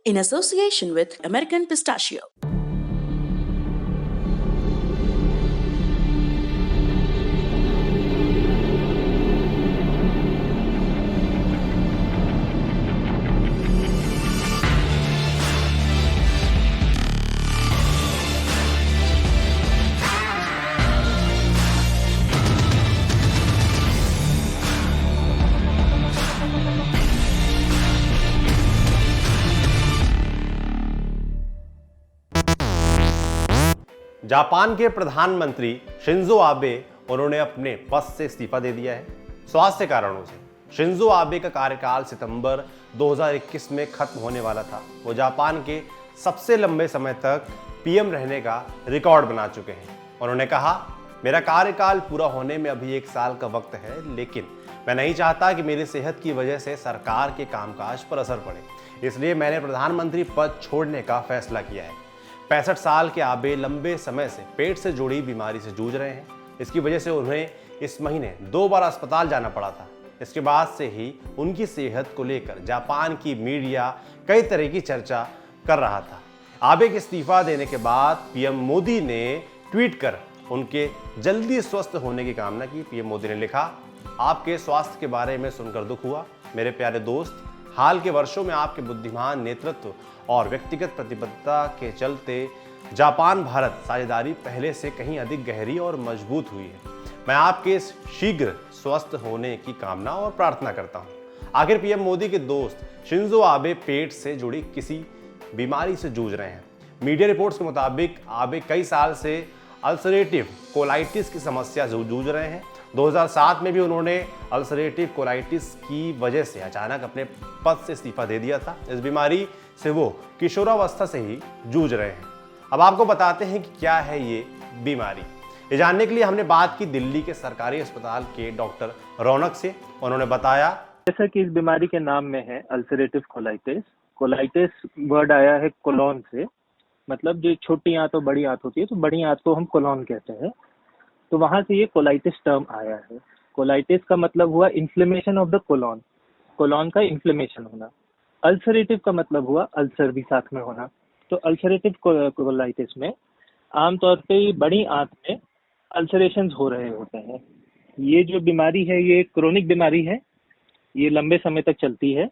in association with American Pistachio. Japan के प्रधानमंत्री Shinzo Abe उन्होंने अपने पद से इस्तीफा दे दिया है स्वास्थ्य कारणों से। शिंजो आबे का कार्यकाल सितंबर 2021 में खत्म होने वाला था। वो जापान के सबसे लंबे समय तक पीएम रहने का रिकॉर्ड बना चुके हैं। उन्होंने कहा, मेरा कार्यकाल पूरा होने में अभी 1 साल का वक्त है, लेकिन मैं नहीं चाहता कि मेरी सेहत की वजह से सरकार के कामकाज पर असर पड़े, इसलिए मैंने प्रधानमंत्री पद छोड़ने का फैसला किया है। 65 साल के आबे लंबे समय से पेट से जुड़ी बीमारी से जूझ रहे हैं। इसकी वजह से उन्हें इस महीने 2 बार अस्पताल जाना पड़ा था। इसके बाद से ही उनकी सेहत को लेकर जापान की मीडिया कई तरह की चर्चा कर रहा था। आबे के इस्तीफा देने के बाद पीएम मोदी ने ट्वीट कर उनके जल्दी स्वस्थ होने की कामना की। पीएम मोदी ने लिखा, आपके स्वास्थ्य के बारे में सुनकर दुख हुआ। मेरे प्यारे दोस्त, हाल के वर्षों में आपके बुद्धिमान नेतृत्व और व्यक्तिगत प्रतिबद्धता के चलते जापान भारत साझेदारी पहले से कहीं अधिक गहरी और मजबूत हुई है। मैं आपके शीघ्र स्वस्थ होने की कामना और प्रार्थना करता हूं। आखिर पीएम मोदी के दोस्त शिंजो आबे पेट से जुड़ी किसी बीमारी से जूझ रहे हैं। मीडिया रिपोर्ट्स के मुताबिक आबे कई साल से अल्सरेटिव कोलाइटिस की समस्या से जूझ रहे हैं। 2007 में भी उन्होंने अल्सरेटिव कोलाइटिस की वजह से अचानक अपने पद से इस्तीफा दे दिया था। इस बीमारी से वो किशोरावस्था से ही जूझ रहे हैं। अब आपको बताते हैं कि क्या है ये बीमारी। ये जानने के लिए हमने बात की दिल्ली के सरकारी अस्पताल के डॉक्टर रौनक से। उन्होंने बताया, जैसा कि इस बीमारी के नाम में है अल्सरेटिव कोलाइटिस। कोलाइटिस वर्ड आया है कोलोन से, मतलब जो छोटी आंत और बड़ी आंत होती है, तो बड़ी आंत को हम कोलोन कहते हैं, तो वहां से ये कोलाइटिस टर्म आया है। कोलाइटिस का मतलब हुआ inflammation of the colon, colon का इन्फ्लेमेशन होना। अल्सरेटिव का मतलब हुआ अल्सर भी साथ में होना। तो अल्सरेटिव कोलाइटिस में आमतौर पे बड़ी आंत में अल्सरेशंस हो रहे होते हैं। ये जो बीमारी है ये क्रोनिक बीमारी है, ये लंबे समय तक चलती है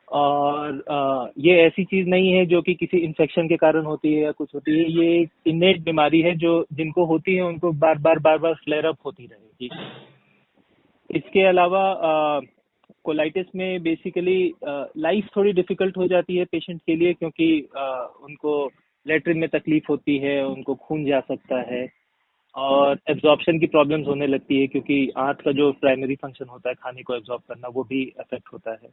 और ये ऐसी चीज नहीं है जो कि किसी इन्फेक्शन के कारण होती है या कुछ होती है। ये इनेट बीमारी है जो जिनको होती है उनको बार बार फ्लेयर अप होती रहेगी। इसके अलावा कोलाइटिस में बेसिकली लाइफ थोड़ी डिफिकल्ट हो जाती है पेशेंट के लिए, क्योंकि उनको लेटरिन में तकलीफ होती है, उनको खून जा सकता है और एब्जॉर्प्शन की प्रॉब्लम्स होने लगती है, क्योंकि आंत का जो प्राइमरी फंक्शन होता है खाने को एब्जॉर्ब करना, वो भी अफेक्ट होता है।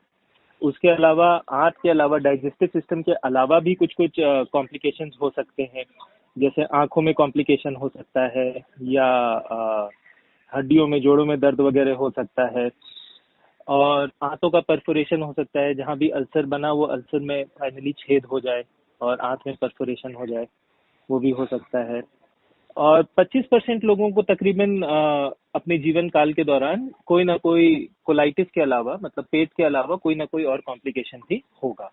उसके अलावा आंत के अलावा डाइजेस्टिव सिस्टम के अलावा भी कुछ कॉम्प्लिकेशंस हो सकते हैं, जैसे आंखों में कॉम्प्लिकेशन हो सकता है या हड्डियों में, जोड़ों में दर्द वगैरह हो सकता है, और आंतों का परफोरेशन हो सकता है। जहां भी अल्सर बना वो अल्सर में फाइनली छेद हो जाए और आंत में परफोरेशन हो जाए, वो भी हो सकता है। और 25% लोगों को तकरीबन अपने जीवन काल के दौरान कोई ना कोई कोलाइटिस के अलावा, मतलब पेट के अलावा, कोई ना कोई और कॉम्प्लिकेशन भी होगा।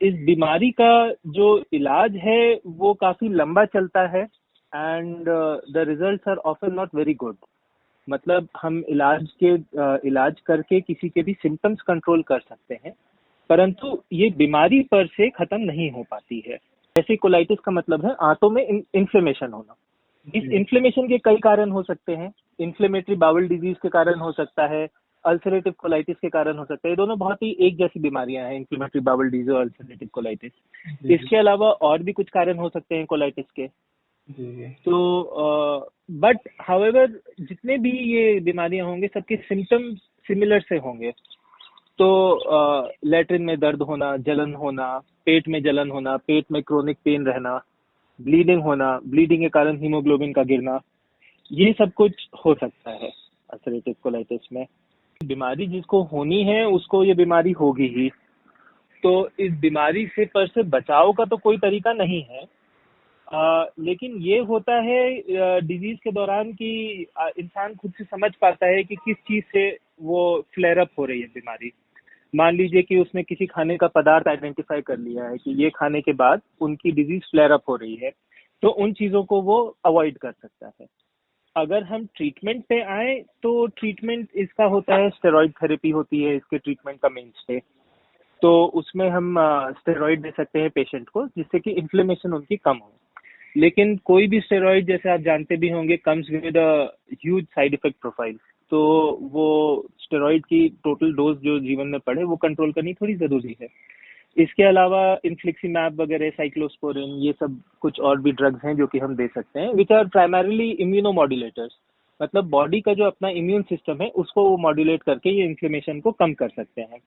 इस बीमारी का जो इलाज है वो काफी लंबा चलता है and the results are often not very good. मतलब हम इलाज करके किसी के भी सिम्टम्स कंट्रोल कर सकते हैं, परंतु ये बीमारी पर से खत्म नहीं हो पाती है। जैसे कोलाइटिस का मतलब है आंतों में इन्फ्लेमेशन होना। इस इन्फ्लेमेशन के कई कारण हो सकते हैं। इन्फ्लेमेटरी बाउल डिजीज के कारण हो सकता है, अल्सरेटिव कोलाइटिस के कारण हो सकता है। ये दोनों बहुत ही एक जैसी बीमारियां हैं, इन्फ्लेमेटरी बाउल डिजीज और अल्सरेटिव कोलाइटिस। इसके अलावा और भी कुछ कारण हो सकते हैं कोलाइटिस के। तो बट हाउएवर जितने भी ये बीमारियां होंगे सबके सिम्टम सिमिलर से होंगे। तो लेटरिन में दर्द होना, जलन होना, पेट में जलन होना, पेट में क्रोनिक पेन रहना, ब्लीडिंग होना, ब्लीडिंग के कारण हीमोग्लोबिन का गिरना, ये सब कुछ हो सकता है अल्सरेटिव कोलाइटिस में। बीमारी जिसको होनी है उसको ये बीमारी होगी ही। तो इस बीमारी से बचाव का तो कोई तरीका नहीं है, लेकिन ये होता है डिजीज के दौरान कि इंसान खुद से समझ पाता है कि किस चीज से वो फ्लेयर अप हो रही है बीमारी। मान लीजिए कि उसने किसी खाने का पदार्थ आइडेंटिफाई कर लिया है कि ये खाने के बाद उनकी डिजीज फ्लेयर अप हो रही है, तो उन चीजों को वो अवॉइड कर सकता है। अगर हम ट्रीटमेंट पे आए तो ट्रीटमेंट इसका होता है, स्टेरॉइड थेरेपी होती है इसके ट्रीटमेंट का मेनस्टे। तो उसमें हम स्टेरॉइड दे सकते हैं पेशेंट को, जिससे कि इन्फ्लेमेशन उनकी कम हो। लेकिन कोई भी स्टेरॉइड, जैसे आप जानते भी होंगे, comes with a huge side effect profile. तो वो स्टेरॉइड की टोटल डोज जो जीवन में पड़े वो कंट्रोल करनी थोड़ी जरूरी है। इसके अलावा इन्फ्लिक्सीमैब वगैरह, साइक्लोस्पोरिन, ये सब कुछ और भी ड्रग्स हैं जो कि हम दे सकते हैं, विच आर प्राइमरीली इम्यूनोमॉड्यूलेटर्स। मतलब बॉडी का जो अपना इम्यून सिस्टम है उसको वो मॉड्यूलेट करके ये इन्फ्लेमेशन को कम कर सकते हैं।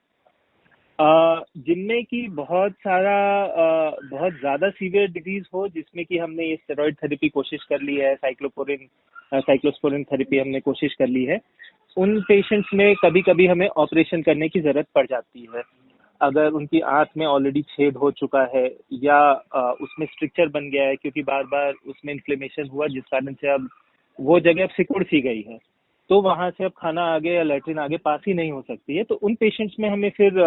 जिनमें की बहुत ज्यादा सीवियर डिजीज हो, जिसमें कि हमने ये स्टेरॉइड थेरेपी कोशिश कर ली है, साइक्लोस्पोरिन थेरेपी हमने कोशिश कर ली है, उन पेशेंट्स में कभी कभी हमें ऑपरेशन करने की जरूरत पड़ जाती है। अगर उनकी आंत में ऑलरेडी छेद हो चुका है या उसमें स्ट्रक्चर बन गया है, क्योंकि बार बार उसमें इन्फ्लेमेशन हुआ जिस कारण से अब वो जगह अब सिकुड़ सी गई है, तो वहां से अब खाना आगे या लैट्रिन आगे पास ही नहीं हो सकती है। तो उन पेशेंट्स में हमें फिर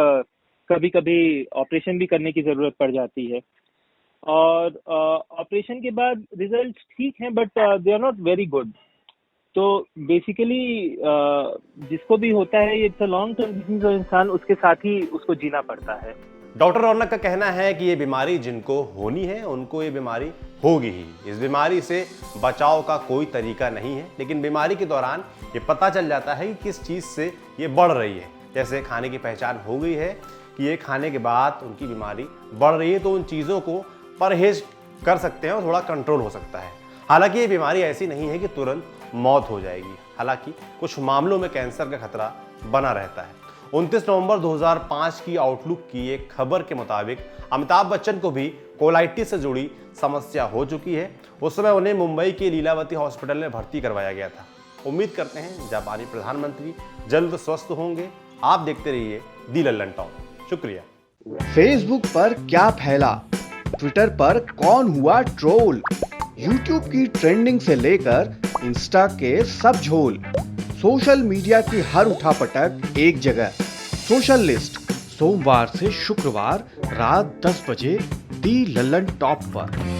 कभी कभी ऑपरेशन भी करने की जरूरत पड़ जाती है। और ऑपरेशन के बाद रिजल्ट ठीक हैं, but they are not very good. तो बेसिकली जिसको भी होता है, ये it's a long term disease और इंसान उसके साथ ही उसको जीना पड़ता है। डॉक्टर रौनक का कहना है कि ये बीमारी जिनको होनी है उनको ये बीमारी होगी ही। इस बीमारी से बचाव का कोई तरीका नहीं है, लेकिन बीमारी के दौरान ये पता चल जाता है कि किस चीज़ से ये बढ़ रही है। जैसे खाने की पहचान हो गई है कि ये खाने के बाद उनकी बीमारी बढ़ रही है, तो उन चीज़ों को परहेज कर सकते हैं और थोड़ा कंट्रोल हो सकता है। हालांकि ये बीमारी ऐसी नहीं है कि तुरंत मौत हो जाएगी। हालांकि कुछ मामलों में कैंसर का खतरा बना रहता है। 29 नवंबर 2005 की आउटलुक की एक खबर के मुताबिक अमिताभ बच्चन को भी कोलाइटिस से जुड़ी समस्या हो चुकी है। उस समय उन्हें मुंबई के लीलावती हॉस्पिटल में भर्ती करवाया गया था। उम्मीद करते हैं जापानी प्रधानमंत्री जल्द स्वस्थ होंगे। आप देखते रहिए दी लल्लन टॉक। शुक्रिया। फेसबुक पर क्या फैला, ट्विटर पर कौन हुआ ट्रोल, यूट्यूब की ट्रेंडिंग से लेकर इंस्टा के सब झोल, सोशल मीडिया की हर उठापटक एक जगह। सोशल लिस्ट सोमवार से शुक्रवार रात 10 बजे दी लल्लन टॉप पर।